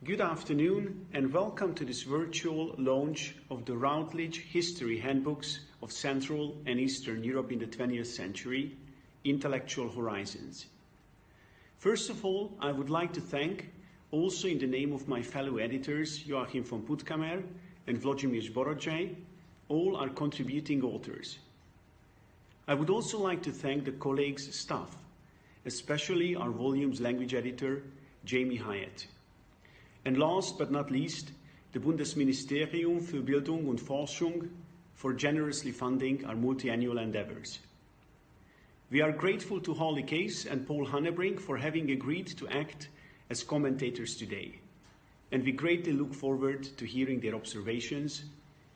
Good afternoon and welcome to this virtual launch of the Routledge History Handbooks of Central and Eastern Europe in the 20th Century, Intellectual Horizons. First of all, I would like to thank, also in the name of my fellow editors Joachim von Puttkamer and Vladimir Zborodjay, all our contributing authors. I would also like to thank the colleagues' staff, especially our volume's language editor, Jamie Hyatt. And last but not least, the Bundesministerium für Bildung und Forschung for generously funding our multi-annual endeavors. We are grateful to Holly Case and Paul Hannebrink for having agreed to act as commentators today, and we greatly look forward to hearing their observations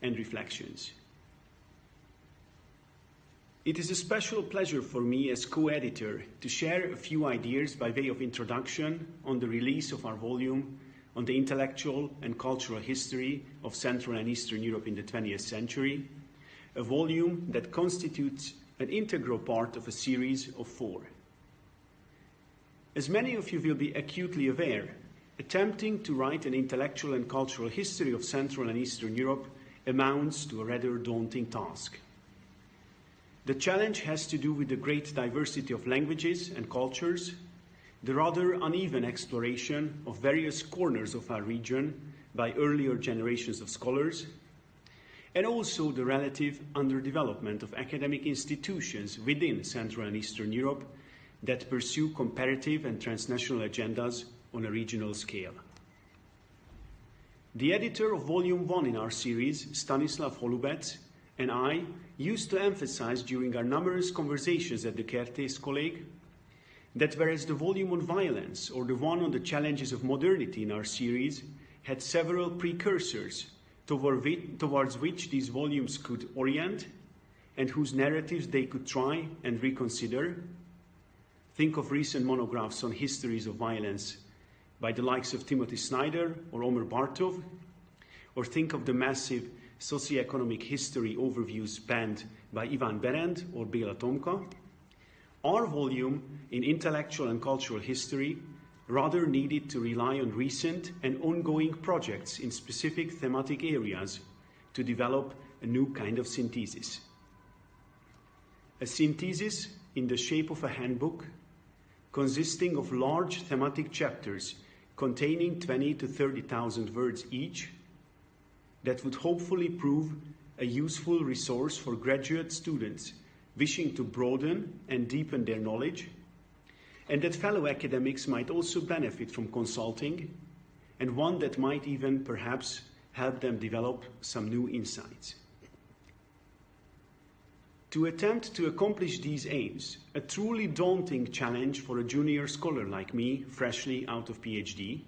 and reflections. It is a special pleasure for me as co-editor to share a few ideas by way of introduction on the release of our volume on the intellectual and cultural history of Central and Eastern Europe in the 20th century, a volume that constitutes an integral part of a series of 4. As many of you will be acutely aware, attempting to write an intellectual and cultural history of Central and Eastern Europe amounts to a rather daunting task. The challenge has to do with the great diversity of languages and cultures, the rather uneven exploration of various corners of our region by earlier generations of scholars, and also the relative underdevelopment of academic institutions within Central and Eastern Europe that pursue comparative and transnational agendas on a regional scale. The editor of Volume 1 in our series, Stanislav Holubec, and I used to emphasize during our numerous conversations at the Kertész College that whereas the volume on violence or the one on the challenges of modernity in our series had several precursors towards which these volumes could orient and whose narratives they could try and reconsider. Think of recent monographs on histories of violence by the likes of Timothy Snyder or Omer Bartov, or think of the massive socioeconomic history overviews penned by Ivan Berend or Béla Tomka. Our volume in intellectual and cultural history rather needed to rely on recent and ongoing projects in specific thematic areas to develop a new kind of synthesis. A synthesis in the shape of a handbook consisting of large thematic chapters containing 20,000 to 30,000 words each that would hopefully prove a useful resource for graduate students wishing to broaden and deepen their knowledge, and that fellow academics might also benefit from consulting, and one that might even perhaps help them develop some new insights. To attempt to accomplish these aims, a truly daunting challenge for a junior scholar like me, freshly out of PhD,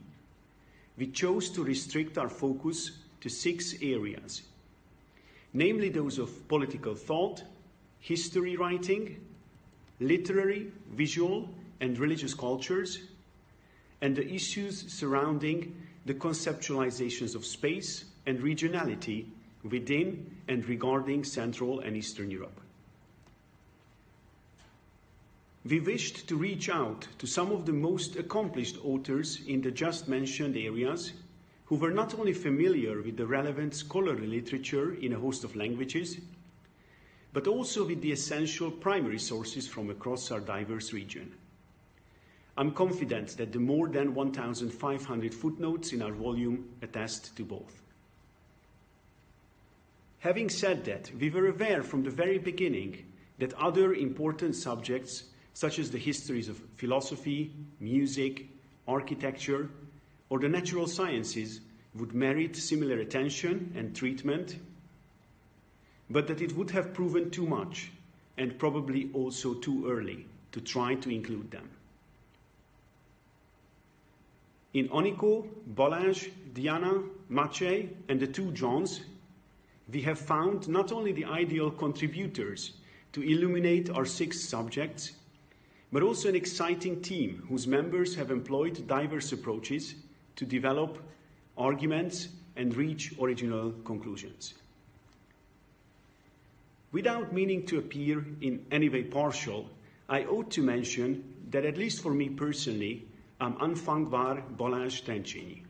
we chose to restrict our focus to 6 areas, namely those of political thought, history writing, literary, visual, and religious cultures, and the issues surrounding the conceptualizations of space and regionality within and regarding Central and Eastern Europe. We wished to reach out to some of the most accomplished authors in the just mentioned areas who were not only familiar with the relevant scholarly literature in a host of languages, but also with the essential primary sources from across our diverse region. I'm confident that the more than 1,500 footnotes in our volume attest to both. Having said that, we were aware from the very beginning that other important subjects, such as the histories of philosophy, music, architecture, or the natural sciences, would merit similar attention and treatment, but that it would have proven too much and probably also too early to try to include them. In Oniko, Balázs, Diana, Maciej, and the 2 Johns, we have found not only the ideal contributors to illuminate our 6 subjects, but also an exciting team whose members have employed diverse approaches to develop arguments and reach original conclusions. Without meaning to appear in any way partial, I ought to mention that at least for me personally, I'm unfangbar Balázs Trencsényi.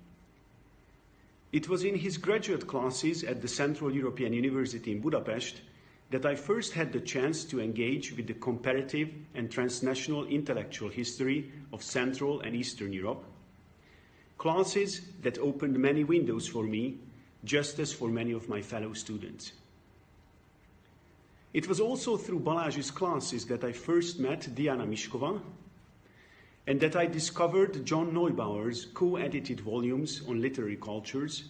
It was in his graduate classes at the Central European University in Budapest that I first had the chance to engage with the comparative and transnational intellectual history of Central and Eastern Europe, classes that opened many windows for me, just as for many of my fellow students. It was also through Balázs's classes that I first met Diana Miskova, and that I discovered John Neubauer's co-edited volumes on literary cultures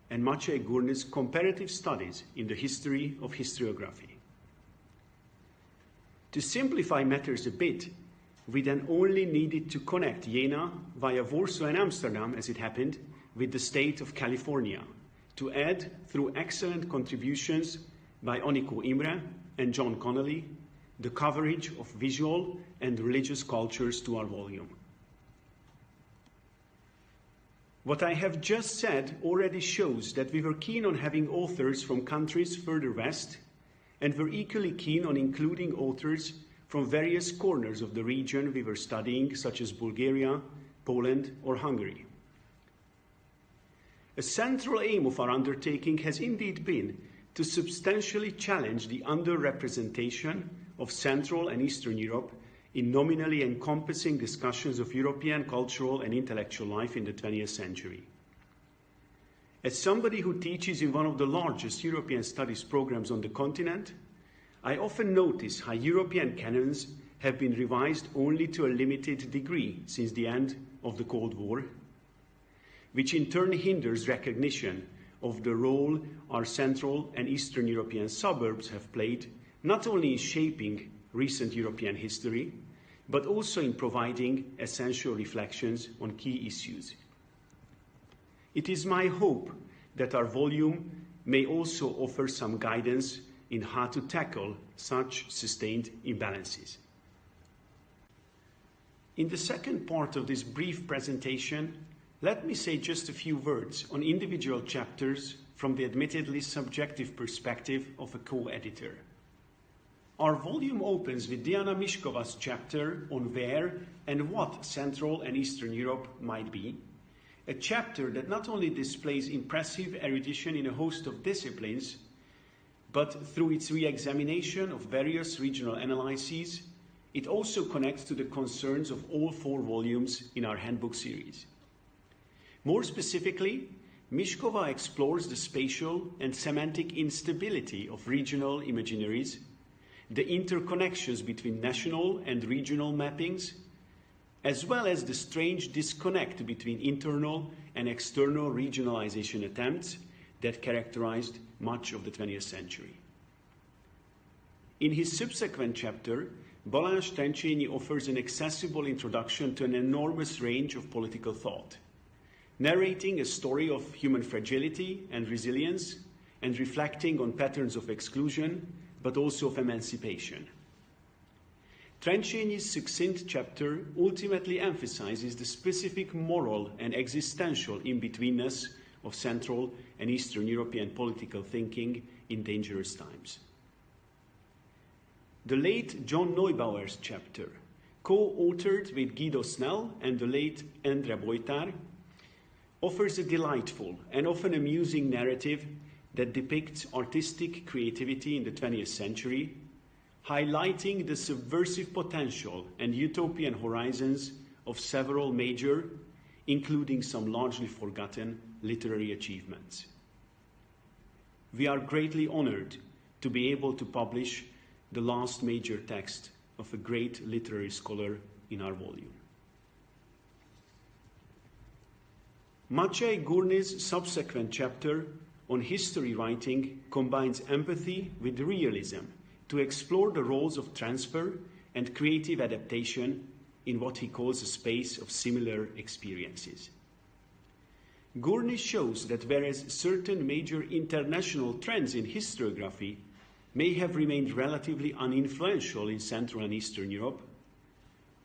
and Maciej Górny's comparative studies in the history of historiography. To simplify matters a bit, we then only needed to connect Jena via Warsaw and Amsterdam, as it happened, with the state of California, to add, through excellent contributions by Oniko Imre and John Connolly, the coverage of visual and religious cultures to our volume. What I have just said already shows that we were keen on having authors from countries further west, and were equally keen on including authors from various corners of the region we were studying, such as Bulgaria, Poland, or Hungary. A central aim of our undertaking has indeed been to substantially challenge the underrepresentation of Central and Eastern Europe in nominally encompassing discussions of European cultural and intellectual life in the 20th century. As somebody who teaches in one of the largest European studies programs on the continent, I often notice how European canons have been revised only to a limited degree since the end of the Cold War, which in turn hinders recognition of the role our Central and Eastern European suburbs have played, not only in shaping recent European history, but also in providing essential reflections on key issues. It is my hope that our volume may also offer some guidance in how to tackle such sustained imbalances. In the second part of this brief presentation, let me say just a few words on individual chapters from the admittedly subjective perspective of a co-editor. Our volume opens with Diana Miskova's chapter on where and what Central and Eastern Europe might be, a chapter that not only displays impressive erudition in a host of disciplines, but through its re-examination of various regional analyses, it also connects to the concerns of all 4 volumes in our handbook series. More specifically, Miskova explores the spatial and semantic instability of regional imaginaries, the interconnections between national and regional mappings, as well as the strange disconnect between internal and external regionalization attempts that characterized much of the 20th century. In his subsequent chapter, Balázs Trencsényi offers an accessible introduction to an enormous range of political thought, narrating a story of human fragility and resilience, and reflecting on patterns of exclusion, but also of emancipation. Trencsényi's succinct chapter ultimately emphasizes the specific moral and existential in-betweenness of Central and Eastern European political thinking in dangerous times. The late John Neubauer's chapter, co-authored with Guido Snell and the late Endre Bojtár, offers a delightful and often amusing narrative that depicts artistic creativity in the 20th century, highlighting the subversive potential and utopian horizons of several major, including some largely forgotten, literary achievements. We are greatly honored to be able to publish the last major text of a great literary scholar in our volume. Maciej Górny's subsequent chapter on history writing combines empathy with realism to explore the roles of transfer and creative adaptation in what he calls a space of similar experiences. Górny shows that whereas certain major international trends in historiography may have remained relatively uninfluential in Central and Eastern Europe,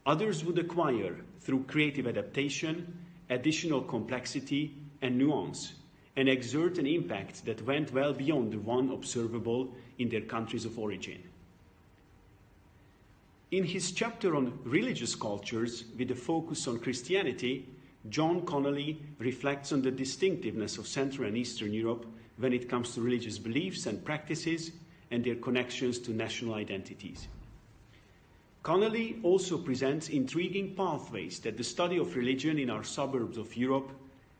others would acquire, through creative adaptation, additional complexity and nuance, and exert an impact that went well beyond the one observable in their countries of origin. In his chapter on religious cultures, with a focus on Christianity, John Connolly reflects on the distinctiveness of Central and Eastern Europe when it comes to religious beliefs and practices and their connections to national identities. Connolly also presents intriguing pathways that the study of religion in our suburbs of Europe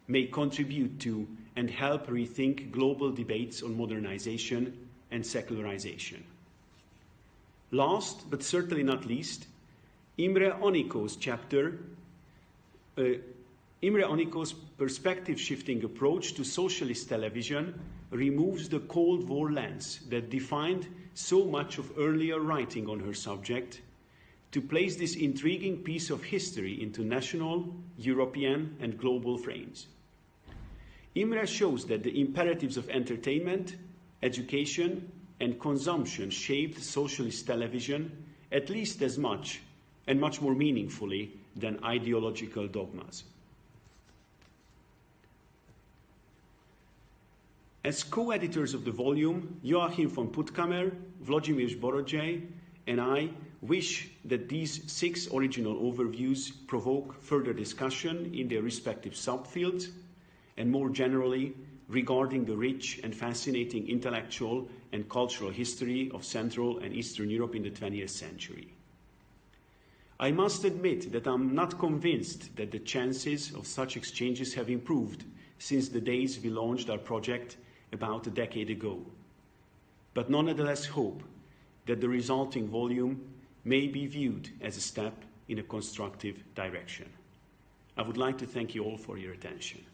may contribute to and help rethink global debates on modernization and secularization. Last, but certainly not least, Imre Aniko's perspective-shifting approach to socialist television removes the Cold War lens that defined so much of earlier writing on her subject to place this intriguing piece of history into national, European, and global frames. Imre shows that the imperatives of entertainment, education, and consumption shaped socialist television at least as much and much more meaningfully than ideological dogmas. As co-editors of the volume, Joachim von Puttkamer, Vladimir Zborodjay, and I wish that these 6 original overviews provoke further discussion in their respective subfields, and more generally regarding the rich and fascinating intellectual and cultural history of Central and Eastern Europe in the 20th century. I must admit that I'm not convinced that the chances of such exchanges have improved since the days we launched our project about a decade ago, but nonetheless hope that the resulting volume may be viewed as a step in a constructive direction. I would like to thank you all for your attention.